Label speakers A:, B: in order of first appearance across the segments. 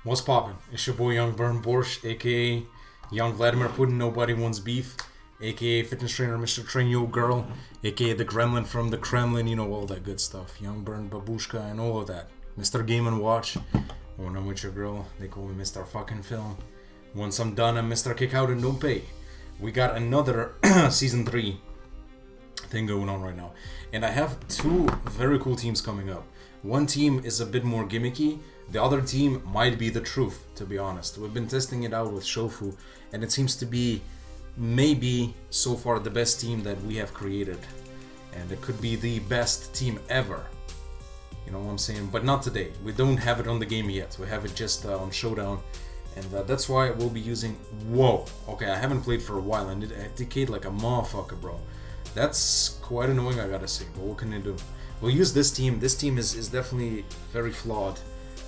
A: What's poppin'? It's your boy Young Burn Borscht, aka Young Vladimir Putin, Nobody Wants Beef, aka Fitness Trainer Mr. Train Yo Girl, aka the Gremlin from the Kremlin, you know, all that good stuff. Young Burn Babushka and all of that. Mr. Game and Watch. When I'm with your girl, they call me Mr. Fucking Film. Once I'm done, I'm Mr. Kick Out and Don't Pay. We got another Season 3 thing going on right now. And I have two very cool teams coming up. One team is a bit more gimmicky. The other team might be the truth, to be honest. We've been testing it out with Shofu, and it seems to be maybe so far the best team that we have created. And it could be the best team ever. You know what I'm saying? But not today. We don't have it on the game yet. We have it just on Showdown. And that's why we'll be using... Whoa! Okay, I haven't played for a while, and it decayed like a motherfucker, bro. That's quite annoying, I gotta say. But what can you do? We'll use this team. This team is definitely very flawed.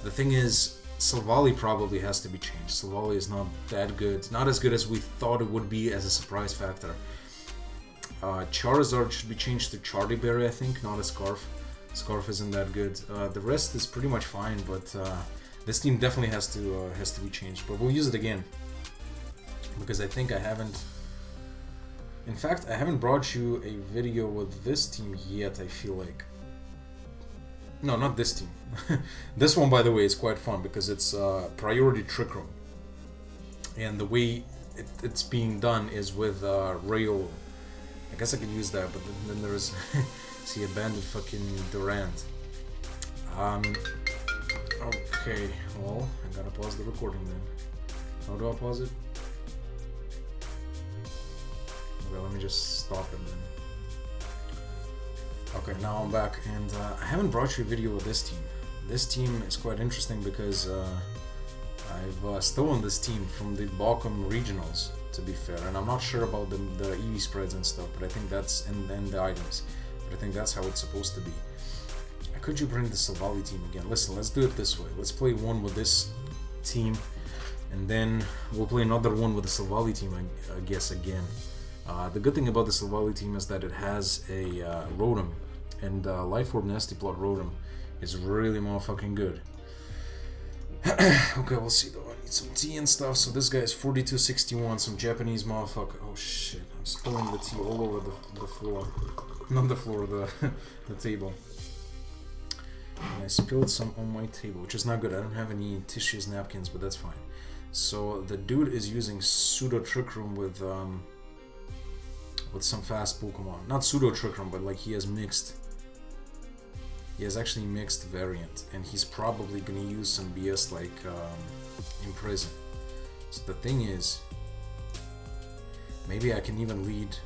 A: The thing is, Silvally probably has to be changed. Silvally is not that good. Not as good as we thought it would be as a surprise factor. Charizard should be changed to Chardyberry, I think, not a Scarf. Scarf isn't that good. The rest is pretty much fine, but this team definitely has to be changed. But we'll use it again. Because I think I haven't... In fact, I haven't brought you a video with this team yet, I feel like. No, not this team. This one, by the way, is quite fun because it's Priority Trick Room. And the way it's being done is with Rail. I guess I could use that, but then there's... see, abandoned fucking Durant. Okay, well, I gotta pause the recording then. How do I pause it? Okay, let me just stop it then. Okay, now I'm back, and I haven't brought you a video with this team. This team is quite interesting because I've stolen this team from the Balkan regionals, to be fair, and I'm not sure about the EV spreads and stuff, but I think that's and the items, but I think that's how it's supposed to be. Could you bring the Silvally team again? Listen, let's do it this way. Let's play one with this team, and then we'll play another one with the Silvally team, I guess, again. The good thing about the Silvally team is that it has a Rotom, and Life Orb Nasty Plot Rotom is really motherfucking good. Okay, we'll see though. I need some tea and stuff. So this guy is 4261, some Japanese motherfucker. Oh shit, I'm spilling the tea all over the floor. Not the floor, the table. And I spilled some on my table, which is not good. I don't have any tissues, napkins, but that's fine. So the dude is using Pseudo Trick Room with some fast Pokemon. Not Pseudo Trick Room, but like he has mixed. He has actually mixed variant, and he's probably gonna use some BS like Imprison. So the thing is, maybe I can even lead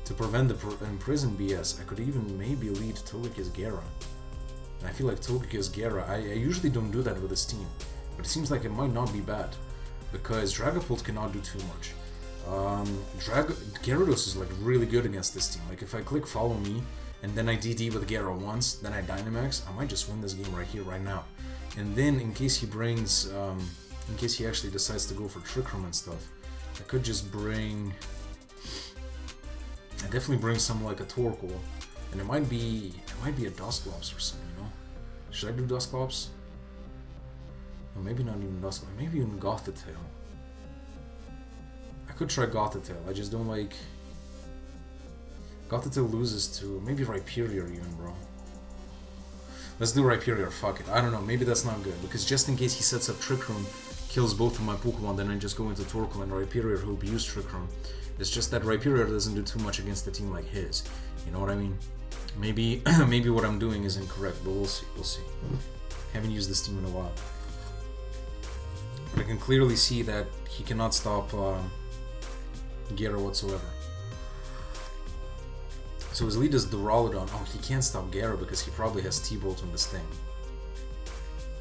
A: to prevent the Imprison BS. I could even maybe lead Togeki's Gera. I feel like Togeki's Gera, I usually don't do that with this team, but it seems like it might not be bad, because Dragapult cannot do too much. Gyarados is like really good against this team. Like if I click Follow Me, and then I DD with Gera once, then I Dynamax, I might just win this game right here, right now. And then in case he brings, in case he actually decides to go for Trick Room and stuff, I could just bring... I definitely bring something like a Torkoal, and it might be a Dusclops or something, you know? Should I do Dusclops? Or maybe not even Dusclops, maybe even Gothitail. I could try Gothitail, I just don't like... Gothitail loses to maybe Rhyperior even, bro. Let's do Rhyperior, fuck it. I don't know, maybe that's not good, because just in case he sets up Trick Room, kills both of my Pokemon, then I just go into Torkoal and Rhyperior who'll use Trick Room. It's just that Rhyperior doesn't do too much against a team like his. You know what I mean? Maybe maybe what I'm doing is incorrect, but we'll see, we'll see. Haven't used this team in a while. But I can clearly see that he cannot stop Gera whatsoever. So his lead is Duraludon. Oh, he can't stop Gera because he probably has T-Bolt on this thing.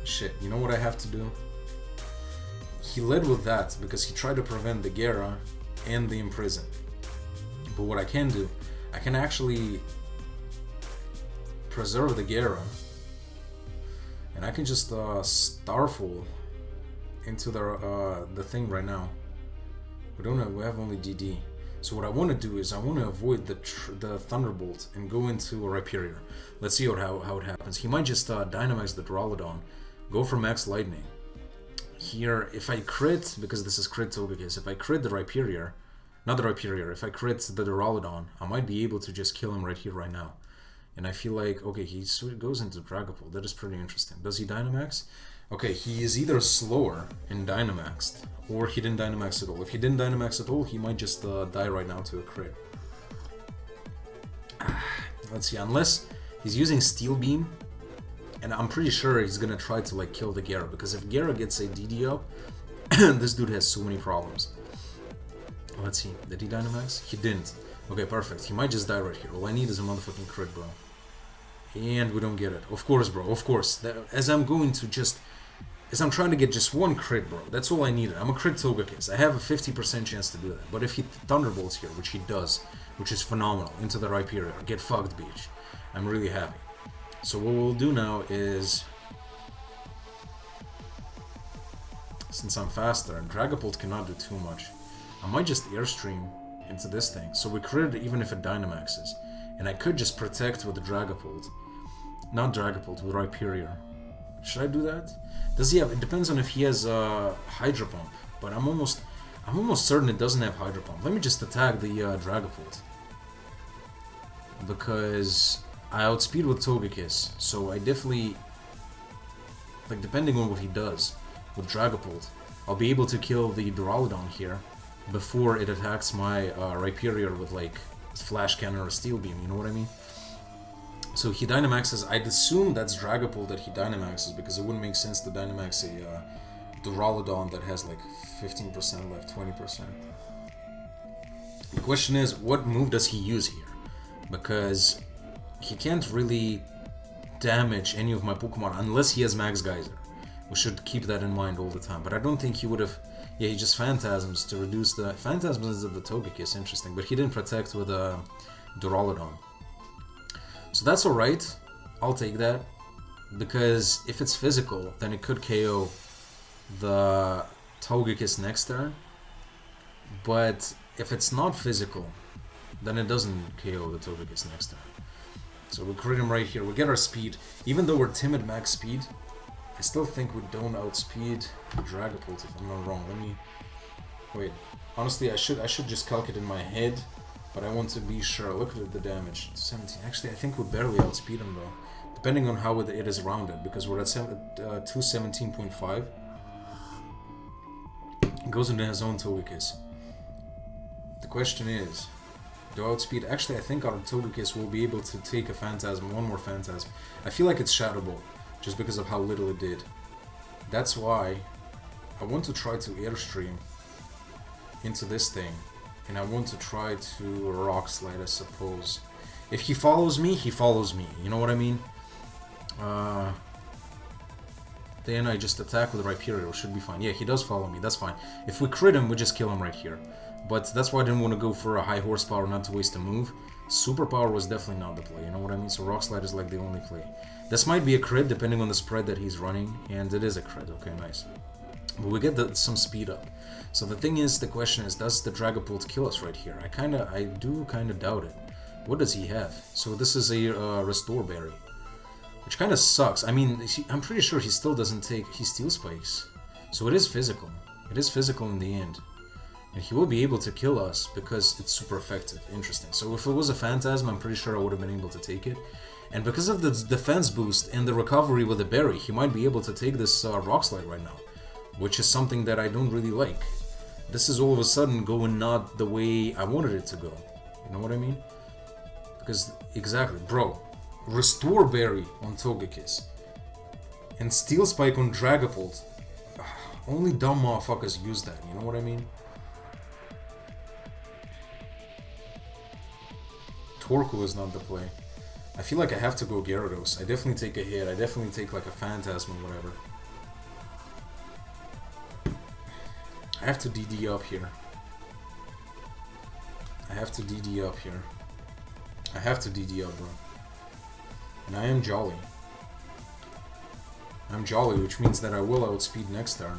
A: Shit, you know what I have to do? He led with that because he tried to prevent the Gera and the Imprison. But what I can do, I can actually preserve the Gera, and I can just Starfall into the thing right now. We have only DD. So what I want to do is I want to avoid the Thunderbolt and go into a Rhyperior. Let's see how it happens. He might just Dynamax the Duraludon, go for Max Lightning, Here, if I crit, because this is crit Togekiss, if I crit the Rhyperior, not the Rhyperior, if I crit the Duraludon, I might be able to just kill him right here, right now. And I feel like, okay, he goes into Dragapult. That is pretty interesting. Does he Dynamax? Okay, he is either slower and Dynamaxed, or he didn't Dynamax at all. If he didn't Dynamax at all, he might just die right now to a crit. Let's see, unless he's using Steel Beam, and I'm pretty sure he's gonna try to like kill the Gyara, because if Gyara gets a DD up, this dude has so many problems. Let's see, did he Dynamax? He didn't. Okay, perfect. He might just die right here. All I need is a motherfucking crit, bro. And we don't get it. Of course, bro, of course. As I'm trying to get just one crit, bro. That's all I needed. I'm a crit Togekiss. I have a 50% chance to do that. But if he Thunderbolts here, which he does, which is phenomenal, into the Rhyperior, get fucked, bitch. I'm really happy. So what we'll do now is, since I'm faster, and Dragapult cannot do too much, I might just Airstream into this thing. So we crit even if it Dynamaxes. And I could just protect with the Dragapult. Not Dragapult, with Rhyperior. Should I do that? Does he have... It depends on if he has Hydro Pump. But I'm almost certain it doesn't have Hydro Pump. Let me just attack the Dragapult. Because I outspeed with Togekiss. So I definitely... Like, depending on what he does with Dragapult, I'll be able to kill the Duraludon here before it attacks my Rhyperior with, like, Flash Cannon or Steel Beam, you know what I mean? So he Dynamaxes. I'd assume that's Dragapult that he Dynamaxes, because it wouldn't make sense to Dynamax a Duraludon that has like 15% left, 20%. The question is, what move does he use here? Because he can't really damage any of my Pokemon unless he has Max Geyser. We should keep that in mind all the time. But I don't think he would have... Yeah, he just Phantasms to reduce the... Phantasms of the Togekiss, interesting. But he didn't protect with Duraludon. So that's alright. I'll take that. Because if it's physical, then it could KO the Togekiss next turn. But if it's not physical, then it doesn't KO the Togekiss next turn. So we crit him right here. We get our speed. Even though we're timid max speed, I still think we don't outspeed Dragapult, if I'm not wrong. Let me... Wait. Honestly, I should just calc it in my head, but I want to be sure. Look at the damage. 17. Actually, I think we barely outspeed him, though. Depending on how it is rounded, because we're at 217.5. It goes into his own Togekiss. The question is, do I outspeed? Actually, I think our Togekiss will be able to take a Phantasm, one more Phantasm. I feel like it's Shadow Ball, just because of how little it did. That's why I want to try to Airstream into this thing. And I want to try to Rock Slide, I suppose. If he follows me, he follows me. You know what I mean? Then I just attack with Rhyperior, should be fine. Yeah, he does follow me, that's fine. If we crit him, we just kill him right here. But that's why I didn't want to go for a high horsepower, not to waste a move. Superpower was definitely not the play, you know what I mean? So Rock Slide is like the only play. This might be a crit, depending on the spread that he's running, and it is a crit, okay, nice. But we get some speed up. So the thing is, the question is, does the Dragapult kill us right here? I do kind of doubt it. What does he have? So this is a Restore Berry, which kind of sucks. I mean, I'm pretty sure he still doesn't take... He Steel Spikes. So it is physical. It is physical in the end. And he will be able to kill us because it's super effective. Interesting. So if it was a Phantasm, I'm pretty sure I would have been able to take it. And because of the defense boost and the recovery with the berry, he might be able to take this Rock Slide right now. Which is something that I don't really like. This is all of a sudden going not the way I wanted it to go. You know what I mean? Because, exactly, bro. Restore Berry on Togekiss. And Steel Spike on Dragapult. Only dumb motherfuckers use that, you know what I mean? Torkoal is not the play. I feel like I have to go Gyarados. I definitely take a hit. I definitely take like a Phantasm or whatever. I have to DD up here. I have to DD up here. I have to DD up, bro. And I am Jolly. I'm Jolly, which means that I will outspeed next turn.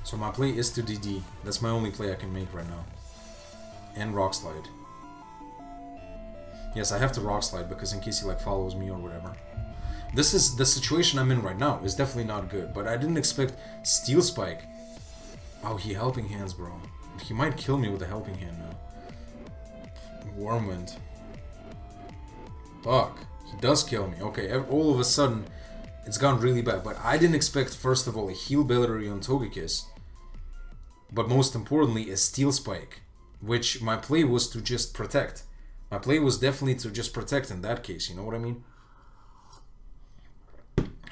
A: So my play is to DD. That's my only play I can make right now. And Rock Slide. Yes, I have to Rock Slide because in case he like follows me or whatever. This is the situation I'm in right now. Is definitely not good. But I didn't expect Steel Spike. Oh, he helping hands, bro. He might kill me with a helping hand now. Wormwind. Fuck. He does kill me. Okay, all of a sudden, it's gone really bad. But I didn't expect, first of all, a heal ability on Togekiss. But most importantly, a Steel Spike. Which my play was to just protect. My play was definitely to just protect in that case, you know what I mean?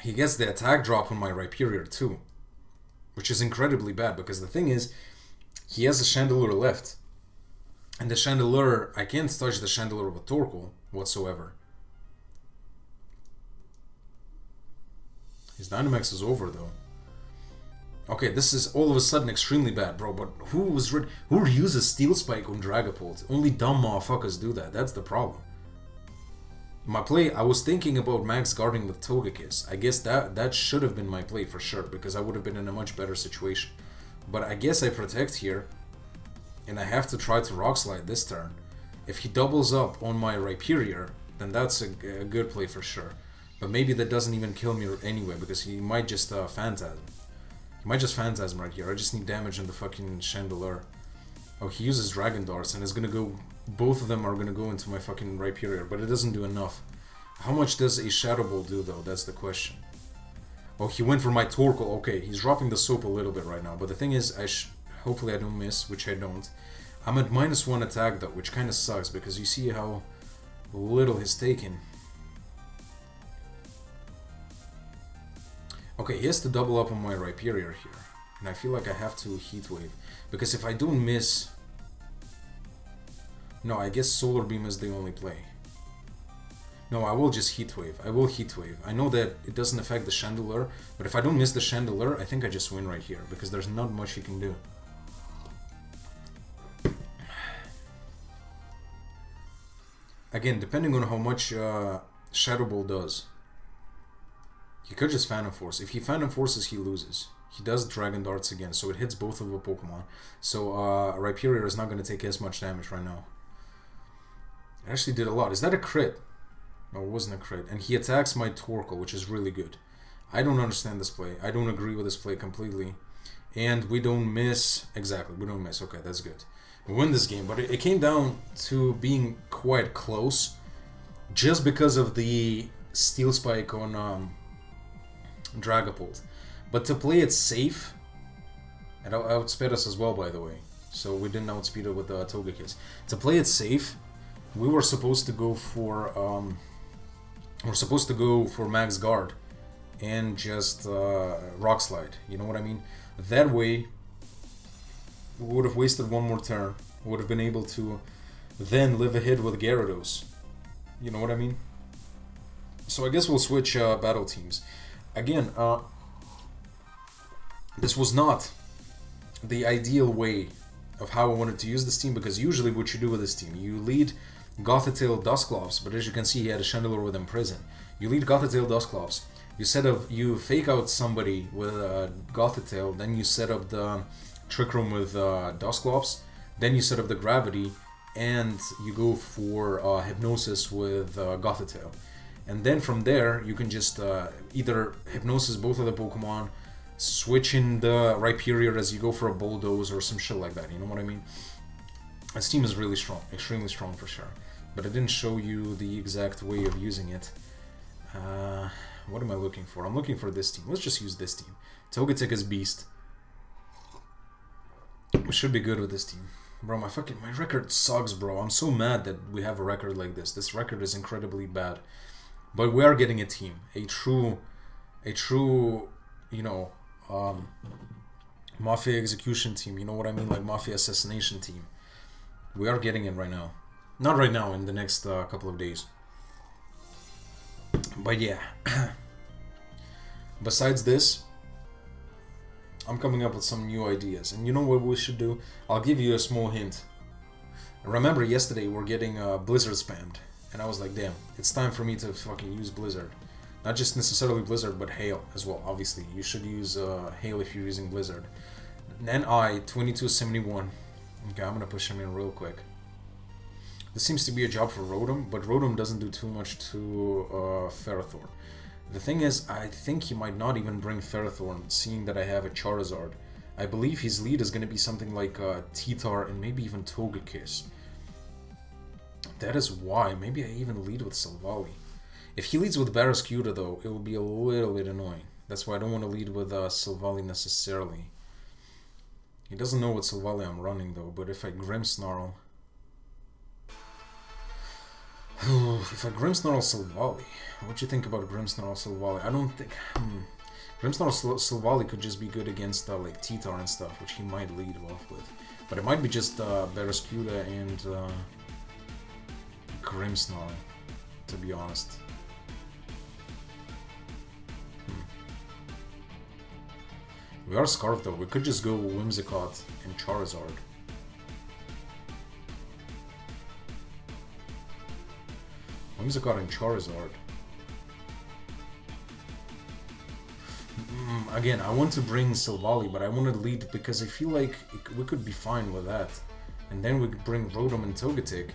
A: He gets the attack drop on my Rhyperior too. Which is incredibly bad, because the thing is, he has a Chandelure left. And the Chandelure, I can't touch the Chandelure with Torkoal whatsoever. His Dynamax is over though. Okay, this is all of a sudden extremely bad, bro. But who uses Steel Spike on Dragapult? Only dumb motherfuckers do that. That's the problem. My play, I was thinking about max guarding with Togekiss. I guess that should have been my play for sure, because I would have been in a much better situation. But I guess I protect here, and I have to try to Rock Slide this turn. If he doubles up on my Rhyperior, then that's a good play for sure. But maybe that doesn't even kill me anyway, because he might just Phantasm. He might just Phantasm right here. I just need damage on the fucking Chandelure. Oh, he uses Dragon Darts, and it's gonna go... Both of them are gonna go into my fucking Rhyperior, but it doesn't do enough. How much does a Shadow Ball do, though? That's the question. Oh, he went for my Torkoal. Okay, he's dropping the soap a little bit right now, but the thing is, hopefully I don't miss, which I don't. I'm at -1 attack, though, which kind of sucks, because you see how little he's taken. Okay, he has to double up on my Rhyperior here. And I feel like I have to Heat Wave. Because if I don't miss... No, I guess Solar Beam is the only play. No, I will just Heat Wave. I will Heat Wave. I know that it doesn't affect the Chandelure, but if I don't miss the Chandelure, I think I just win right here. Because there's not much he can do. Again, depending on how much Shadow Ball does. He could just Phantom Force. If he Phantom Forces, he loses. He does Dragon Darts again, so it hits both of the Pokemon. So Rhyperior is not going to take as much damage right now. It actually did a lot. Is that a crit? No, it wasn't a crit. And he attacks my Torkoal, which is really good. I don't understand this play. I don't agree with this play completely. And we don't miss. Exactly, we don't miss. Okay, that's good. We win this game, but it came down to being quite close. Just because of the Steel Spike on Dragapult. But to play it safe, and outspeed us as well, by the way. So we didn't outspeed it with the Togekiss. To play it safe, we were supposed to go for Max Guard and just Rock Slide. You know what I mean? That way, we would have wasted one more turn. We would have been able to then live ahead with Gyarados. You know what I mean? So I guess we'll switch battle teams. Again, this was not the ideal way of how I wanted to use this team, because usually what you do with this team, you lead Gothitelle Dusclops, but as you can see, he had a Chandelure with Imprison. You lead Gothitelle Dusclops, you fake out somebody with Gothitelle, then you set up the Trick Room with Dusclops, then you set up the Gravity, and you go for Hypnosis with Gothitelle. And then from there, you can just either Hypnosis both of the Pokemon, switch in the Rhyperior as you go for a Bulldoze or some shit like that, you know what I mean? This team is really strong, extremely strong for sure. But I didn't show you the exact way of using it. What am I looking for? I'm looking for this team. Let's just use this team. Togetic is Beast. We should be good with this team. Bro, my record sucks, bro. I'm so mad that we have a record like this. This record is incredibly bad. But we are getting a team. A true, you know, Mafia execution team. You know what I mean? Like Mafia assassination team. We are getting it right now. Not right now, in the next couple of days. But yeah. Besides this, I'm coming up with some new ideas. And you know what we should do? I'll give you a small hint. Remember yesterday we're getting Blizzard spammed. And I was like, damn, it's time for me to fucking use Blizzard. Not just necessarily Blizzard, but Hail as well, obviously. You should use Hail if you're using Blizzard. NI 2271. Okay, I'm gonna push him in real quick. This seems to be a job for Rotom, but Rotom doesn't do too much to Ferrothorn. The thing is, I think he might not even bring Ferrothorn, seeing that I have a Charizard. I believe his lead is going to be something like T-Tar and maybe even Togekiss. That is why. Maybe I even lead with Silvally. If he leads with Barraskewda, though, it will be a little bit annoying. That's why I don't want to lead with Silvally necessarily. He doesn't know what Silvally I'm running, though, but if I Grimmsnarl... if I Grimmsnarl Silvally... What do you think about Grimmsnarl Silvally? I don't think... Grimmsnarl Silvally could just be good against like T-Tar and stuff, which he might lead off with. But it might be just Barraskewda and Grimmsnarl, to be honest. We are Scarf though, we could just go Whimsicott and Charizard. Whimsicott and Charizard. Again, I want to bring Silvally, but I want to lead because I feel like we could be fine with that. And then we could bring Rotom and Togetic.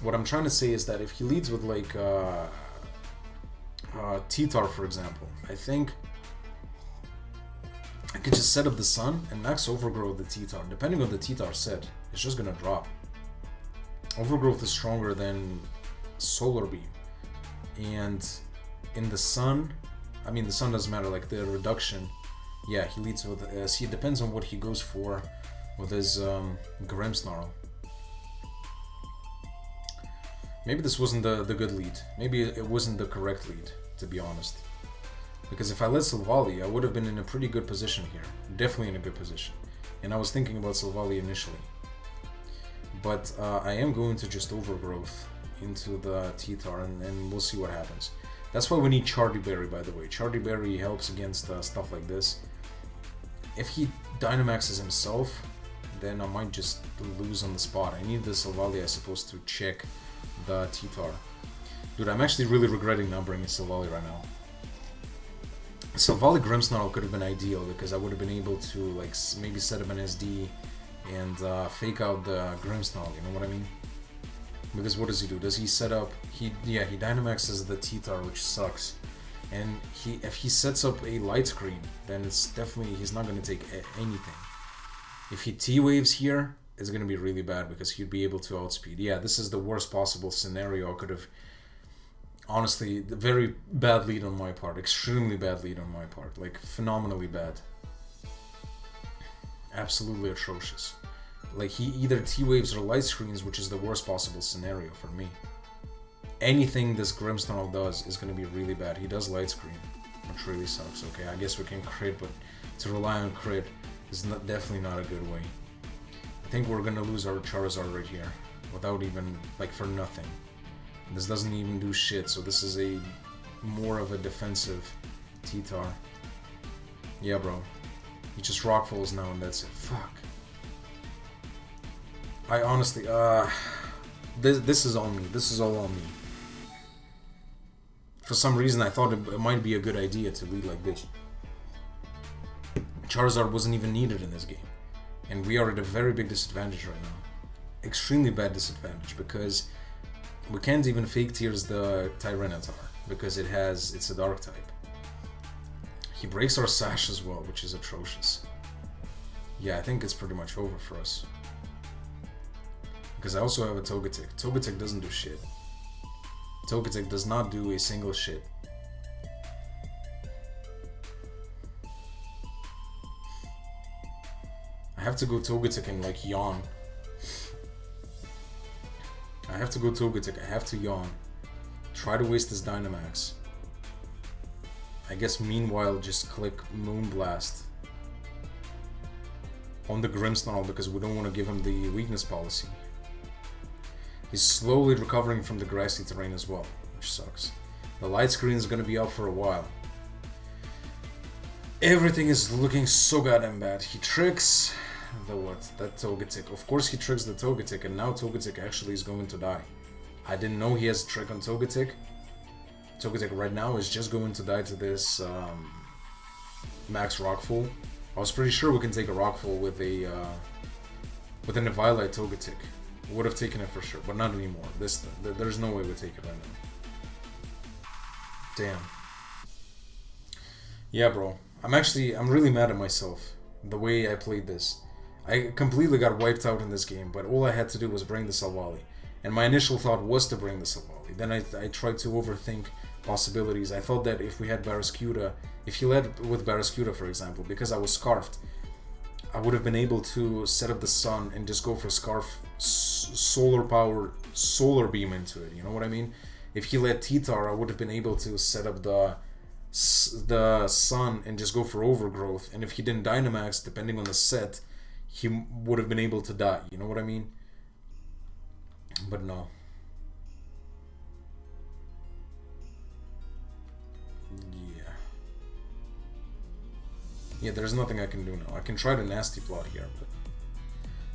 A: What I'm trying to say is that if he leads with like T-Tar, for example, I think I could just set up the Sun and max Overgrowth the T-Tar. Depending on the T-Tar set, it's just gonna drop. Overgrowth is stronger than Solar Beam. And in the Sun, I mean the Sun doesn't matter, like the reduction, yeah, he leads with, see, it depends on what he goes for with his Grimmsnarl. Maybe this wasn't the good lead. Maybe it wasn't the correct lead, to be honest. Because if I led Silvally, I would have been in a pretty good position here. Definitely in a good position. And I was thinking about Silvally initially. But I am going to just Overgrowth into the T-Tar and we'll see what happens. That's why we need Chardyberry, by the way. Chardyberry helps against stuff like this. If he Dynamaxes himself, then I might just lose on the spot. I need the Silvally, I suppose, to check the T-Tar. Dude, I'm actually really regretting not bringing Silvally right now. Silvally Grimmsnarl could have been ideal because I would have been able to like maybe set up an SD and fake out the Grimmsnarl, you know what I mean? Because what does he do? Does he set up... he Dynamaxes the T-Tar, which sucks. And if he sets up a Light Screen, then it's definitely... he's not going to take anything. If he T-Waves here, it's going to be really bad because he'd be able to outspeed. Yeah, this is the worst possible scenario I could have... Honestly, very bad lead on my part. Extremely bad lead on my part. Like, phenomenally bad. Absolutely atrocious. Like, he either T-Waves or Light Screens, which is the worst possible scenario for me. Anything this Grimmsnarl does is going to be really bad. He does Light Screen, which really sucks. Okay, I guess we can crit, but to rely on crit is definitely not a good way. I think we're going to lose our Charizard right here, without even, like, for nothing. This doesn't even do shit, so this is a more of a defensive T-Tar. Yeah, bro. He just Rock Falls now and that's it. Fuck. I honestly, this is on me. This is all on me. For some reason, I thought it might be a good idea to lead like this. Charizard wasn't even needed in this game. And we are at a very big disadvantage right now. Extremely bad disadvantage, because we can't even Fake Tears the Tyranitar, because it's a Dark type. He breaks our Sash as well, which is atrocious. Yeah, I think it's pretty much over for us. Because I also have a Togetic. Togetic doesn't do shit. Togetic does not do a single shit. I have to go Togetic and like yawn. I have to go Togetic, I have to yawn. Try to waste this Dynamax. I guess meanwhile just click Moonblast on the Grimmsnarl because we don't want to give him the weakness policy. He's slowly recovering from the grassy terrain as well, which sucks. The Light Screen is going to be up for a while. Everything is looking so goddamn bad. He tricks the what? That Togetic. Of course he tricks the Togetic, and now Togetic actually is going to die. I didn't know he has a trick on Togetic. Togetic right now is just going to die to this Max Rockfall. I was pretty sure we can take a Rockfall with an Eviolite Togetic. Would have taken it for sure, but not anymore. There's no way we take it right now. Damn. Yeah, bro. I'm really mad at myself. The way I played this. I completely got wiped out in this game, but all I had to do was bring the Salvali. And my initial thought was to bring the Salvali. Then I tried to overthink possibilities. I thought that if we had Barraskewda, if he led with Barraskewda, for example, because I was scarfed, I would have been able to set up the sun and just go for scarf solar power, solar beam into it. You know what I mean? If he led Titar, I would have been able to set up the sun and just go for overgrowth. And if he didn't Dynamax, depending on the set, he would have been able to die. You know what I mean? But no. Yeah, there's nothing I can do now. I can try to Nasty Plot here, but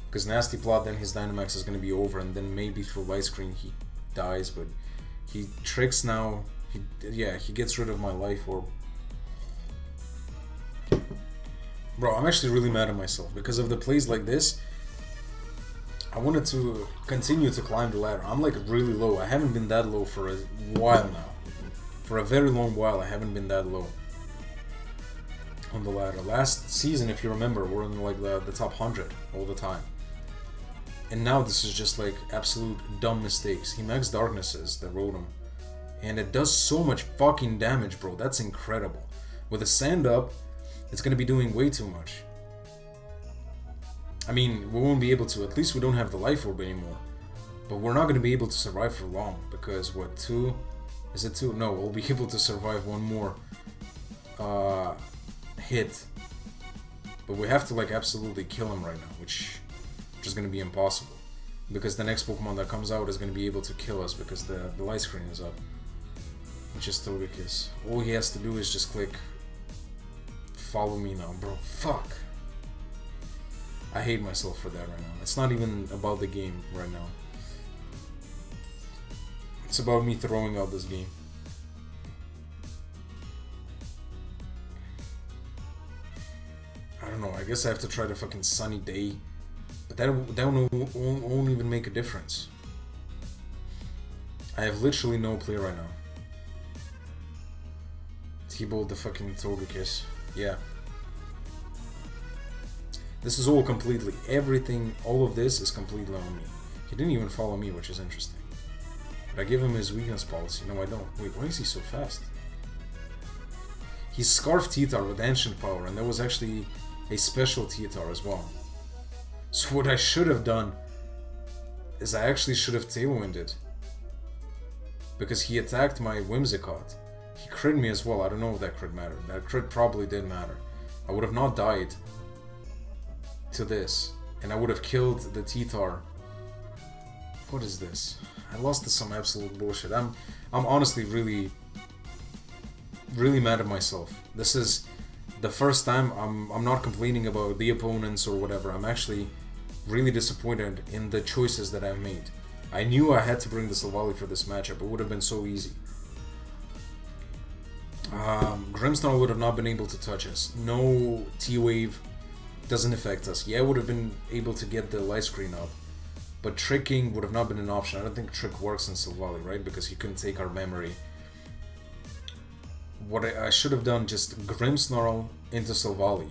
A: because Nasty Plot, then his Dynamax is going to be over, and then maybe through Light Screen he dies, but he tricks now. He gets rid of my Life Orb. Bro, I'm actually really mad at myself because of the plays like this. I wanted to continue to climb the ladder. I'm like really low. I haven't been that low for a while now. For a very long while, I haven't been that low on the ladder. Last season, if you remember, we're in like the top 100 all the time. And now this is just like absolute dumb mistakes. He maxed Darknesses that rode him. And it does so much fucking damage, bro. That's incredible. With a Sand Up, it's gonna be doing way too much. I mean, we won't be able to. At least we don't have the Life Orb anymore. But we're not gonna be able to survive for long. Because, what, 2? Is it 2? No, we'll be able to survive one more hit. But we have to like absolutely kill him right now, which is going to be impossible, because the next Pokemon that comes out is going to be able to kill us because the light screen is up, which is Togekiss. All he has to do is just click follow me now, bro. Fuck. I hate myself for that right now. It's not even about the game right now. It's about me throwing out this game. I don't know, I guess I have to try the fucking Sunny Day. But that won't even make a difference. I have literally no play right now. T-Bolt the fucking Togekiss. Yeah. This is all completely, everything, all of this is completely on me. He didn't even follow me, which is interesting. But I give him his weakness policy. No, I don't. Wait, why is he so fast? He Scarfed T-Tar with Ancient Power, and there was actually a special T-Tar as well. So what I should have done is I actually should have Tailwinded, because he attacked my Whimsicott. He crit me as well. I don't know if that crit mattered. That crit probably did matter. I would have not died to this, and I would have killed the T-Tar. What is this? I lost to some absolute bullshit. I'm honestly really mad at myself. This is the first time I'm not complaining about the opponents or whatever. I'm actually really disappointed in the choices that I've made. I knew I had to bring the Silvally for this matchup. It would have been so easy. Grimmsnarl would have not been able to touch us. No T-Wave doesn't affect us. Yeah, I would have been able to get the light screen up, but tricking would have not been an option. I don't think trick works in Silvally, right? Because he couldn't take our memory. What I should have done, just Grimmsnarl into Silvally,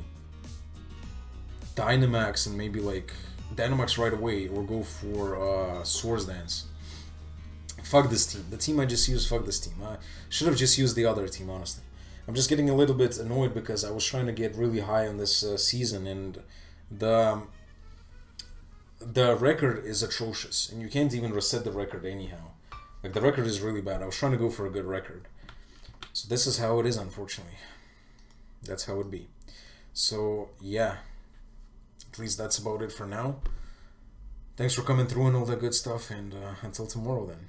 A: Dynamax, and maybe like Dynamax right away, or go for Swords Dance. Fuck this team. The team I just used, fuck this team. I should have just used the other team, honestly. I'm just getting a little bit annoyed because I was trying to get really high on this season, and the record is atrocious, and you can't even reset the record anyhow. Like, the record is really bad. I was trying to go for a good record. So this is how it is, unfortunately. That's how it be. So, yeah. At least that's about it for now. Thanks for coming through and all that good stuff, and until tomorrow then.